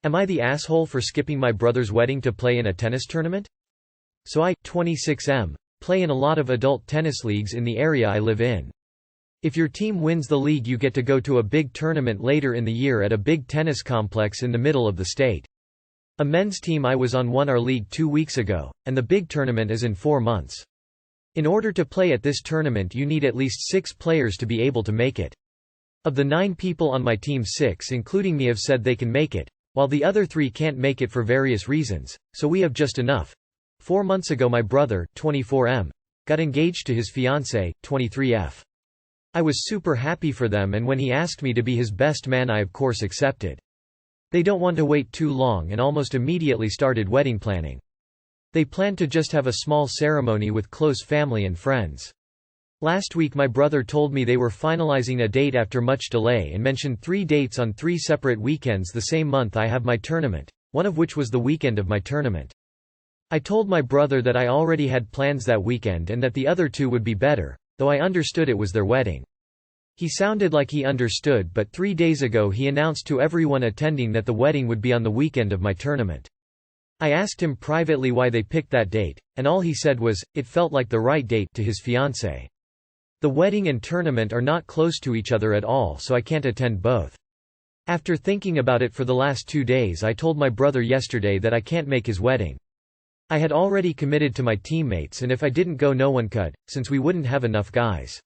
Am I the asshole for skipping my brother's wedding to play in a tennis tournament? So I, 26M, play in a lot of adult tennis leagues in the area I live in. If your team wins the league, you get to go to a big tournament later in the year at a big tennis complex in the middle of the state. A men's team I was on won our league 2 weeks ago, and the big tournament is in 4 months. In order to play at this tournament, you need at least 6 players to be able to make it. Of the 9 people on my team, 6 including me have said they can make it, while the other 3 can't make it for various reasons, so we have just enough. 4 months ago my brother, 24M, got engaged to his fiancée, 23F. I was super happy for them, and when he asked me to be his best man, I of course accepted. They don't want to wait too long and almost immediately started wedding planning. They planned to just have a small ceremony with close family and friends. Last week my brother told me they were finalizing a date after much delay and mentioned 3 dates on 3 separate weekends the same month I have my tournament, one of which was the weekend of my tournament. I told my brother that I already had plans that weekend and that the other 2 would be better, though I understood it was their wedding. He sounded like he understood, but 3 days ago he announced to everyone attending that the wedding would be on the weekend of my tournament. I asked him privately why they picked that date, and all he said was, it felt like the right date to his fiancée. The wedding and tournament are not close to each other at all, so I can't attend both. After thinking about it for the last 2 days, I told my brother yesterday that I can't make his wedding. I had already committed to my teammates, and if I didn't go no one could, since we wouldn't have enough guys.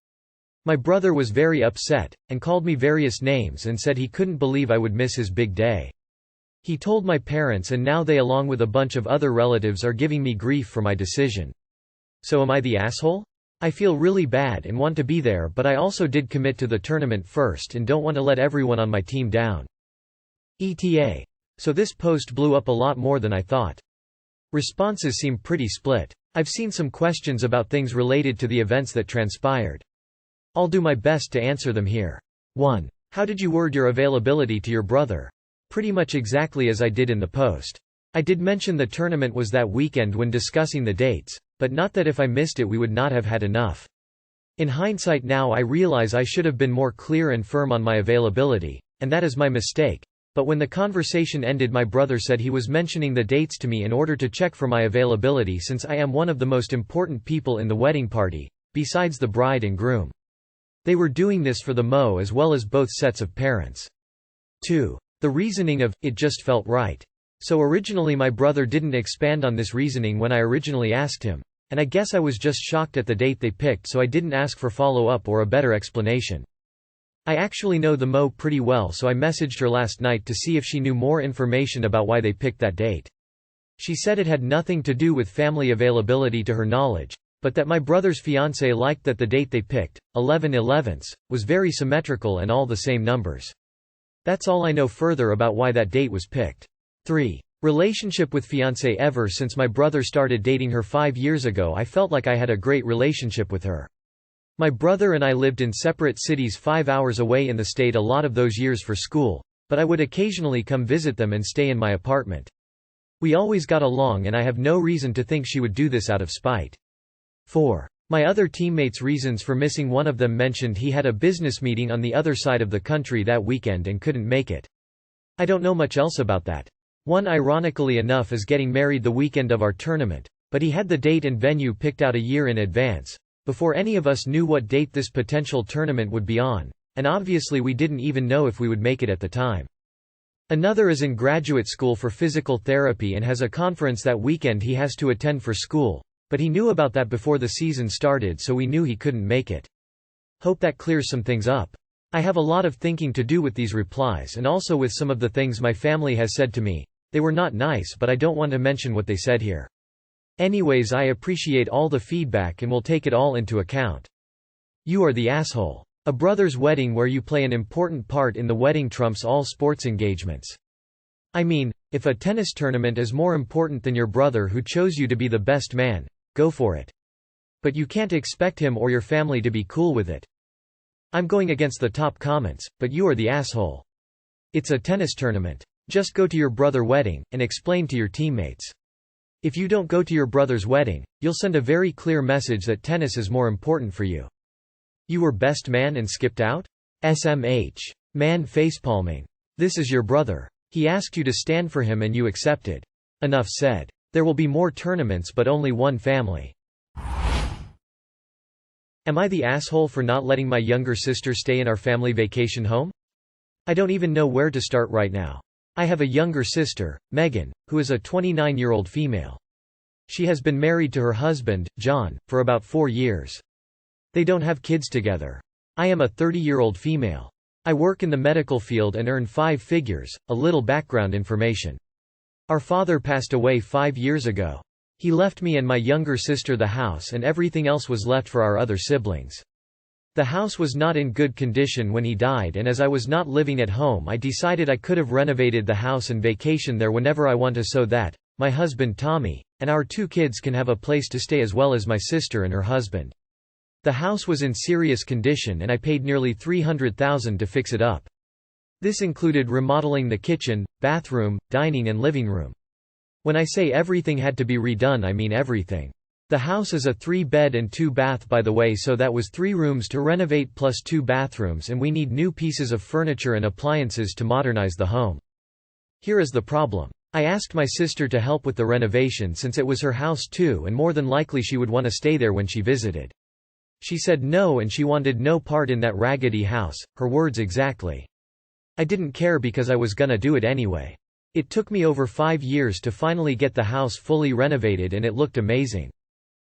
My brother was very upset, and called me various names and said he couldn't believe I would miss his big day. He told my parents, and now they along with a bunch of other relatives are giving me grief for my decision. So am I the asshole? I feel really bad and want to be there, but I also did commit to the tournament first and don't want to let everyone on my team down. ETA. So this post blew up a lot more than I thought. Responses seem pretty split. I've seen some questions about things related to the events that transpired. I'll do my best to answer them here. 1. How did you word your availability to your brother? Pretty much exactly as I did in the post. I did mention the tournament was that weekend when discussing the dates, but not that if I missed it we would not have had enough. In hindsight now I realize I should have been more clear and firm on my availability, and that is my mistake, but when the conversation ended my brother said he was mentioning the dates to me in order to check for my availability since I am one of the most important people in the wedding party, besides the bride and groom. They were doing this for the Mo as well as both sets of parents. 2. The reasoning of, it just felt right. So originally my brother didn't expand on this reasoning when I originally asked him, and I guess I was just shocked at the date they picked, so I didn't ask for follow-up or a better explanation. I actually know the Mo pretty well, so I messaged her last night to see if she knew more information about why they picked that date. She said it had nothing to do with family availability to her knowledge, but that my brother's fiancé liked that the date they picked, 11/11, was very symmetrical and all the same numbers. That's all I know further about why that date was picked. 3. Relationship with fiancé. Ever since my brother started dating her 5 years ago I felt like I had a great relationship with her. My brother and I lived in separate cities 5 hours away in the state a lot of those years for school, but I would occasionally come visit them and stay in my apartment. We always got along and I have no reason to think she would do this out of spite. 4. My other teammates' reasons for missing one of them mentioned he had a business meeting on the other side of the country that weekend and couldn't make it. I don't know much else about that. One ironically enough is getting married the weekend of our tournament, but he had the date and venue picked out a year in advance, before any of us knew what date this potential tournament would be on, and obviously we didn't even know if we would make it at the time. Another is in graduate school for physical therapy and has a conference that weekend he has to attend for school. But he knew about that before the season started, so we knew he couldn't make it. Hope that clears some things up. I have a lot of thinking to do with these replies and also with some of the things my family has said to me. They were not nice, but I don't want to mention what they said here. Anyways, I appreciate all the feedback and will take it all into account. You are the asshole. A brother's wedding where you play an important part in the wedding trumps all sports engagements. I mean, if a tennis tournament is more important than your brother who chose you to be the best man, go for it. But you can't expect him or your family to be cool with it. I'm going against the top comments, but you are the asshole. It's a tennis tournament. Just go to your brother's wedding, and explain to your teammates. If you don't go to your brother's wedding, you'll send a very clear message that tennis is more important for you. You were best man and skipped out? SMH. Man facepalming. This is your brother. He asked you to stand for him and you accepted. Enough said. There will be more tournaments but only one family. Am I the asshole for not letting my younger sister stay in our family vacation home? I don't even know where to start right now. I have a younger sister, Megan, who is a 29-year-old female. She has been married to her husband, John, for about 4 years. They don't have kids together. I am a 30-year-old female. I work in the medical field and earn 5 figures. A little background information. Our father passed away 5 years ago. He left me and my younger sister the house and everything else was left for our other siblings. The house was not in good condition when he died, and as I was not living at home I decided I could have renovated the house and vacation there whenever I want to so that my husband Tommy and our 2 kids can have a place to stay as well as my sister and her husband. The house was in serious condition and I paid nearly $300,000 to fix it up. This included remodeling the kitchen, bathroom, dining and living room. When I say everything had to be redone, I mean everything. The house is a 3-bed and 2-bath by the way, so that was 3 rooms to renovate plus 2 bathrooms, and we need new pieces of furniture and appliances to modernize the home. Here is the problem. I asked my sister to help with the renovation since it was her house too, and more than likely she would want to stay there when she visited. She said no, and she wanted no part in that raggedy house, her words exactly. I didn't care because I was gonna do it anyway. It took me over 5 years to finally get the house fully renovated and it looked amazing.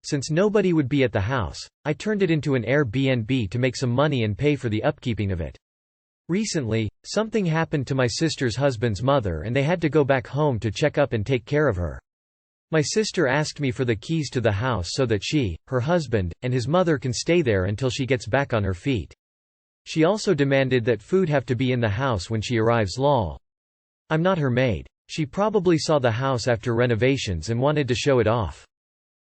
Since nobody would be at the house, I turned it into an Airbnb to make some money and pay for the upkeeping of it. Recently, something happened to my sister's husband's mother and they had to go back home to check up and take care of her. My sister asked me for the keys to the house so that she, her husband, and his mother can stay there until she gets back on her feet. She also demanded that food have to be in the house when she arrives. Lol. I'm not her maid. She probably saw the house after renovations and wanted to show it off.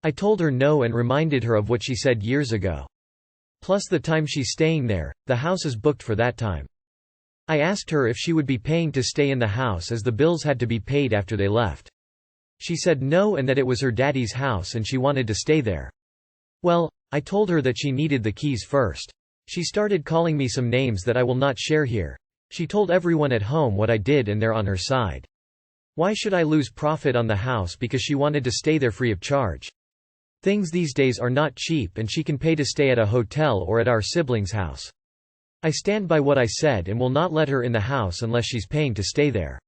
I told her no and reminded her of what she said years ago. Plus the time she's staying there, the house is booked for that time. I asked her if she would be paying to stay in the house as the bills had to be paid after they left. She said no and that it was her daddy's house and she wanted to stay there. Well, I told her that she needed the keys first. She started calling me some names that I will not share here. She told everyone at home what I did and they're on her side. Why should I lose profit on the house because she wanted to stay there free of charge? Things these days are not cheap and she can pay to stay at a hotel or at our siblings' house. I stand by what I said and will not let her in the house unless she's paying to stay there.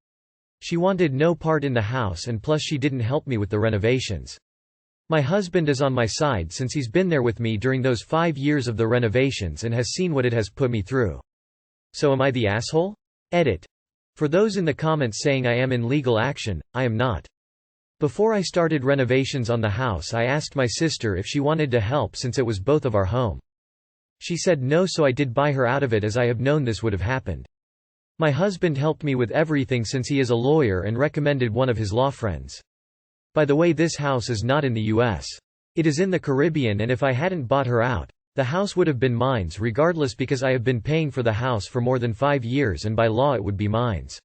She wanted no part in the house and plus she didn't help me with the renovations. My husband is on my side since he's been there with me during those 5 years of the renovations and has seen what it has put me through. So am I the asshole? Edit. For those in the comments saying I am in legal action, I am not. Before I started renovations on the house I asked my sister if she wanted to help since it was both of our home. She said no, so I did buy her out of it as I have known this would have happened. My husband helped me with everything since he is a lawyer and recommended one of his law friends. By the way, this house is not in the US. It is in the Caribbean, and if I hadn't bought her out, the house would have been mine's regardless because I have been paying for the house for more than 5 years and by law it would be mine's.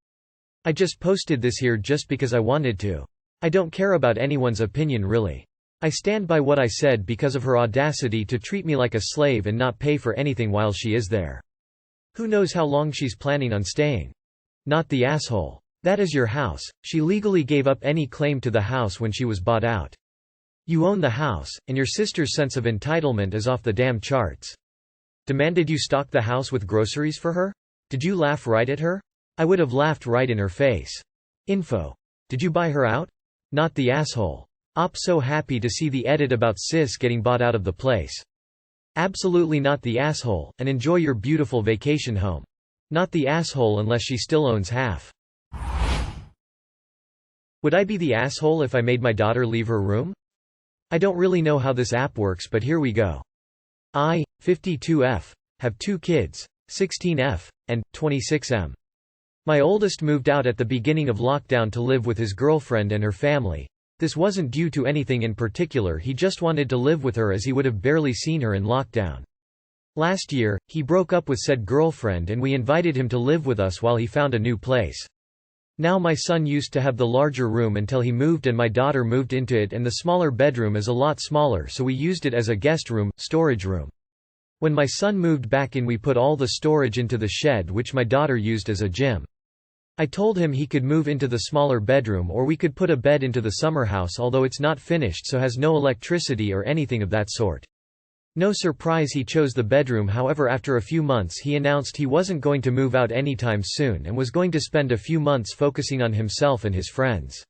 I just posted this here just because I wanted to. I don't care about anyone's opinion really. I stand by what I said because of her audacity to treat me like a slave and not pay for anything while she is there. Who knows how long she's planning on staying? Not the asshole. That is your house. She legally gave up any claim to the house when she was bought out. You own the house, and your sister's sense of entitlement is off the damn charts. Demanded you stock the house with groceries for her? Did you laugh right at her? I would have laughed right in her face. Info. Did you buy her out? Not the asshole. Op, so happy to see the edit about sis getting bought out of the place. Absolutely not the asshole, and enjoy your beautiful vacation home. Not the asshole unless she still owns half. Would I be the asshole if I made my daughter leave her room? I don't really know how this app works, but here we go. I, 52F, have 2 kids, 16F, and 26M. My oldest moved out at the beginning of lockdown to live with his girlfriend and her family. This wasn't due to anything in particular, he just wanted to live with her as he would have barely seen her in lockdown. Last year, he broke up with said girlfriend and we invited him to live with us while he found a new place. Now my son used to have the larger room until he moved and my daughter moved into it, and the smaller bedroom is a lot smaller, so we used it as a guest room, storage room. When my son moved back in, we put all the storage into the shed which my daughter used as a gym. I told him he could move into the smaller bedroom or we could put a bed into the summer house, although it's not finished so has no electricity or anything of that sort. No surprise he chose the bedroom. However, after a few months he announced he wasn't going to move out anytime soon and was going to spend a few months focusing on himself and his friends.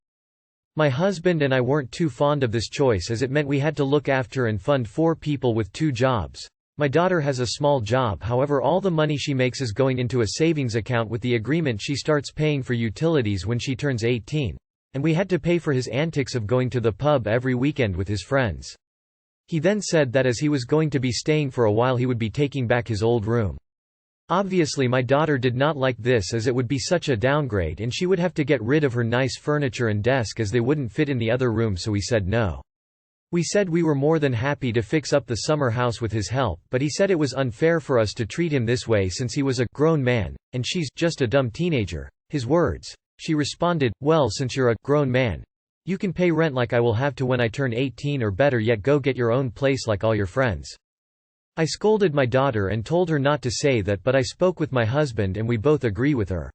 My husband and I weren't too fond of this choice as it meant we had to look after and fund 4 people with 2 jobs. My daughter has a small job, however all the money she makes is going into a savings account with the agreement she starts paying for utilities when she turns 18, and we had to pay for his antics of going to the pub every weekend with his friends. He then said that as he was going to be staying for a while he would be taking back his old room. Obviously my daughter did not like this as it would be such a downgrade and she would have to get rid of her nice furniture and desk as they wouldn't fit in the other room, so we said no. We said we were more than happy to fix up the summer house with his help, but he said it was unfair for us to treat him this way since he was a grown man, and she's just a dumb teenager. His words. She responded, "Well, since you're a grown man, you can pay rent like I will have to when I turn 18, or better yet go get your own place like all your friends." I scolded my daughter and told her not to say that, but I spoke with my husband and we both agree with her.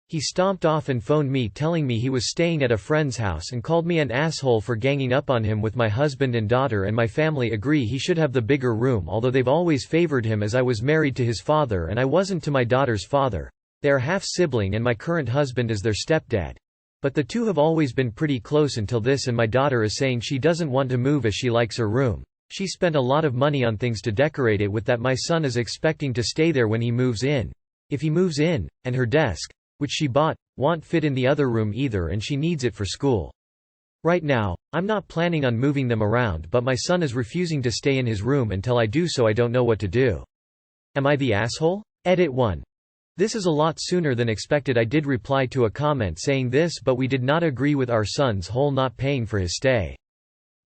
He stomped off and phoned me telling me he was staying at a friend's house and called me an asshole for ganging up on him with my husband and daughter, and my family agree he should have the bigger room, although they've always favored him as I was married to his father and I wasn't to my daughter's father. They are half-sibling and my current husband is their stepdad. But the two have always been pretty close until this, and my daughter is saying she doesn't want to move as she likes her room. She spent a lot of money on things to decorate it with that my son is expecting to stay there when he moves in. If he moves in, and her desk, which she bought, won't fit in the other room either and she needs it for school. Right now, I'm not planning on moving them around, but my son is refusing to stay in his room until I do, so I don't know what to do. Am I the asshole? Edit 1. This is a lot sooner than expected. I did reply to a comment saying this, but we did not agree with our son's whole not paying for his stay.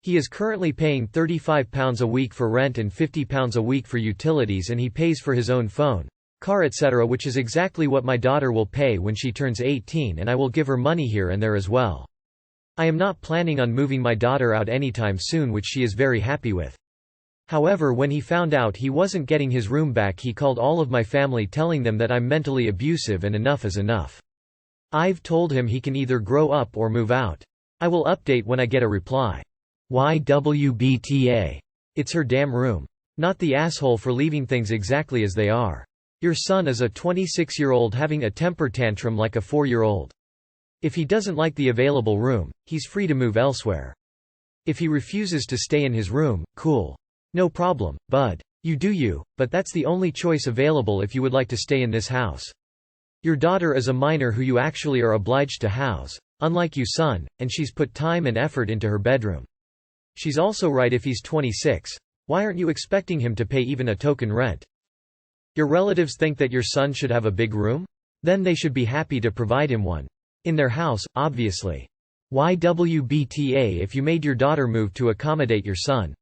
He is currently paying £35 a week for rent and £50 a week for utilities, and he pays for his own phone, car, etc., which is exactly what my daughter will pay when she turns 18, and I will give her money here and there as well. I am not planning on moving my daughter out anytime soon, which she is very happy with. However, when he found out he wasn't getting his room back, he called all of my family telling them that I'm mentally abusive and enough is enough. I've told him he can either grow up or move out. I will update when I get a reply. YWBTA. It's her damn room. Not the asshole for leaving things exactly as they are. Your son is a 26-year-old having a temper tantrum like a 4-year-old. If he doesn't like the available room, he's free to move elsewhere. If he refuses to stay in his room, cool. No problem, bud. You do you, but that's the only choice available if you would like to stay in this house. Your daughter is a minor who you actually are obliged to house, unlike you, son, and she's put time and effort into her bedroom. She's also right if he's 26. Why aren't you expecting him to pay even a token rent? Your relatives think that your son should have a big room? Then they should be happy to provide him one. In their house, obviously. YWBTA if you made your daughter move to accommodate your son.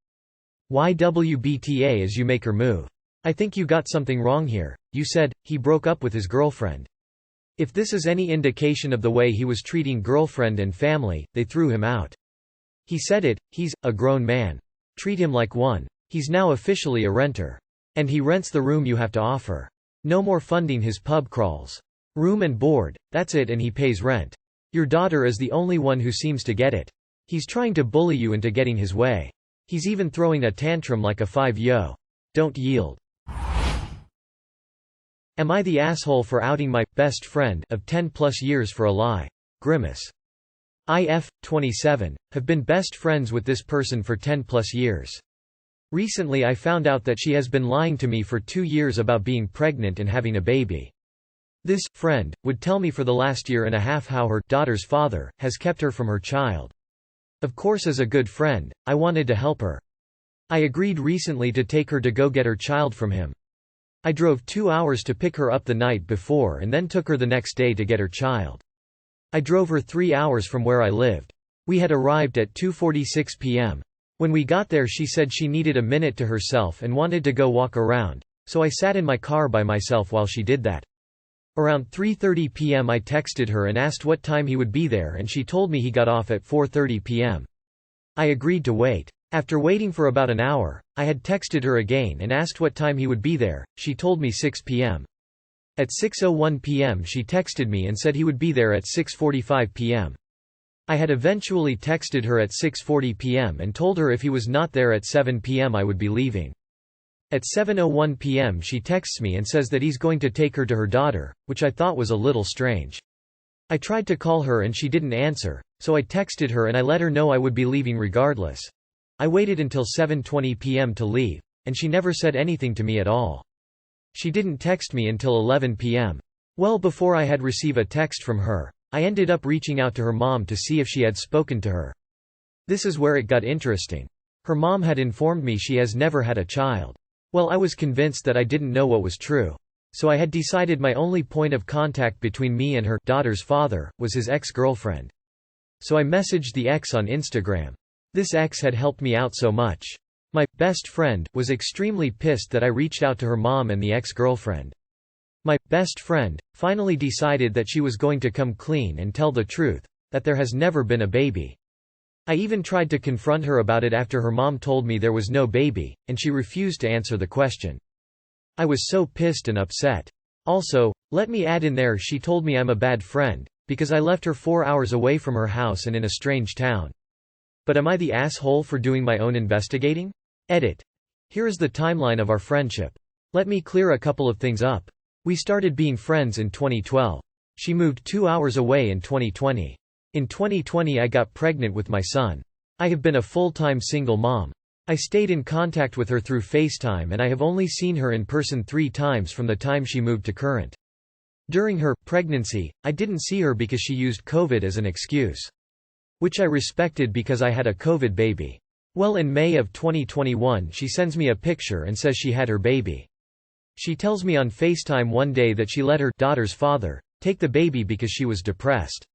YWBTA as you make her move. I think you got something wrong here. You said, he broke up with his girlfriend. If this is any indication of the way he was treating girlfriend and family, they threw him out. He said it, he's a grown man. Treat him like one. He's now officially a renter. And he rents the room you have to offer. No more funding his pub crawls. Room and board, that's it, and he pays rent. Your daughter is the only one who seems to get it. He's trying to bully you into getting his way. He's even throwing a tantrum like a 5-yo. Don't yield. Am I the asshole for outing my best friend of 10+ years for a lie? Grimace. IF, 27, have been best friends with this person for 10+ years. Recently I found out that she has been lying to me for 2 years about being pregnant and having a baby. This friend would tell me for the last year and a half how her daughter's father has kept her from her child. Of course, as a good friend, I wanted to help her. I agreed recently to take her to go get her child from him. I drove 2 hours to pick her up the night before and then took her the next day to get her child. I drove her 3 hours from where I lived. We had arrived at 2:46 p.m. When we got there she said she needed a minute to herself and wanted to go walk around, so I sat in my car by myself while she did that. Around 3:30 p.m. I texted her and asked what time he would be there, and she told me he got off at 4:30 p.m. I agreed to wait. After waiting for about an hour, I had texted her again and asked what time he would be there. She told me 6 p.m. At 6:01 p.m. she texted me and said he would be there at 6:45 p.m. I had eventually texted her at 6:40 p.m. and told her if he was not there at 7 p.m. I would be leaving. At 7:01 p.m. she texts me and says that he's going to take her to her daughter, which I thought was a little strange. I tried to call her and she didn't answer, so I texted her and I let her know I would be leaving regardless. I waited until 7:20 p.m. to leave, and she never said anything to me at all. She didn't text me until 11 p.m. Well before I had received a text from her, I ended up reaching out to her mom to see if she had spoken to her. This is where it got interesting. Her mom had informed me she has never had a child. Well, I was convinced that I didn't know what was true. So I had decided my only point of contact between me and her daughter's father was his ex-girlfriend. So I messaged the ex on Instagram. This ex had helped me out so much. My best friend was extremely pissed that I reached out to her mom and the ex-girlfriend. My best friend finally decided that she was going to come clean and tell the truth, that there has never been a baby. I even tried to confront her about it after her mom told me there was no baby, and she refused to answer the question. I was so pissed and upset. Also, let me add in there she told me I'm a bad friend, because I left her 4 hours away from her house and in a strange town. But am I the asshole for doing my own investigating? Edit. Here is the timeline of our friendship. Let me clear a couple of things up. We started being friends in 2012. She moved 2 hours away in 2020. In 2020 I got pregnant with my son. I have been a full-time single mom. I stayed in contact with her through FaceTime and I have only seen her in person 3 times from the time she moved to current. During her pregnancy, I didn't see her because she used COVID as an excuse. Which I respected because I had a COVID baby. Well, in May of 2021 she sends me a picture and says she had her baby. She tells me on FaceTime one day that she let her daughter's father take the baby because she was depressed.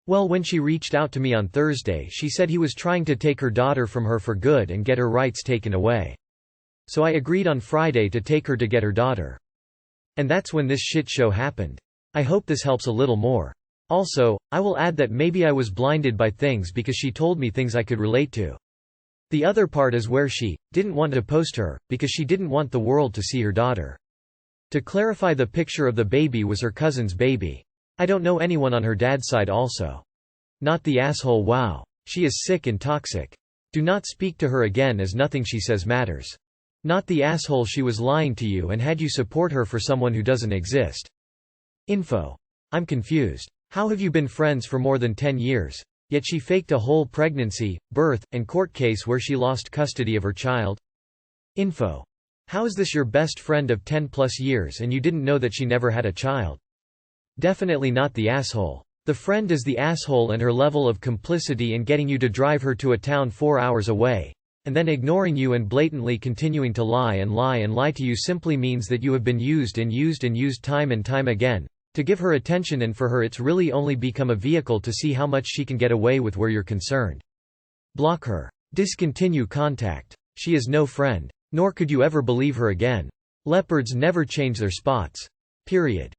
Well, when she reached out to me on Thursday she said he was trying to take her daughter from her for good and get her rights taken away. So I agreed on Friday to take her to get her daughter. And that's when this shit show happened. I hope this helps a little more. Also, I will add that maybe I was blinded by things because she told me things I could relate to. The other part is where she didn't want to post her, because she didn't want the world to see her daughter. To clarify, the picture of the baby was her cousin's baby. I don't know anyone on her dad's side also. Not the asshole. Wow. She is sick and toxic. Do not speak to her again as nothing she says matters. Not the asshole. She was lying to you and had you support her for someone who doesn't exist. Info. I'm confused. How have you been friends for more than 10 years? Yet she faked a whole pregnancy, birth, and court case where she lost custody of her child? Info. How is this your best friend of 10 plus years and you didn't know that she never had a child? Definitely not the asshole. The friend is the asshole, and her level of complicity in getting you to drive her to a town 4 hours away, and then ignoring you and blatantly continuing to lie and lie and lie to you simply means that you have been used and used and used time and time again, to give her attention, and for her it's really only become a vehicle to see how much she can get away with where you're concerned. Block her. Discontinue contact. She is no friend. Nor could you ever believe her again. Leopards never change their spots. Period.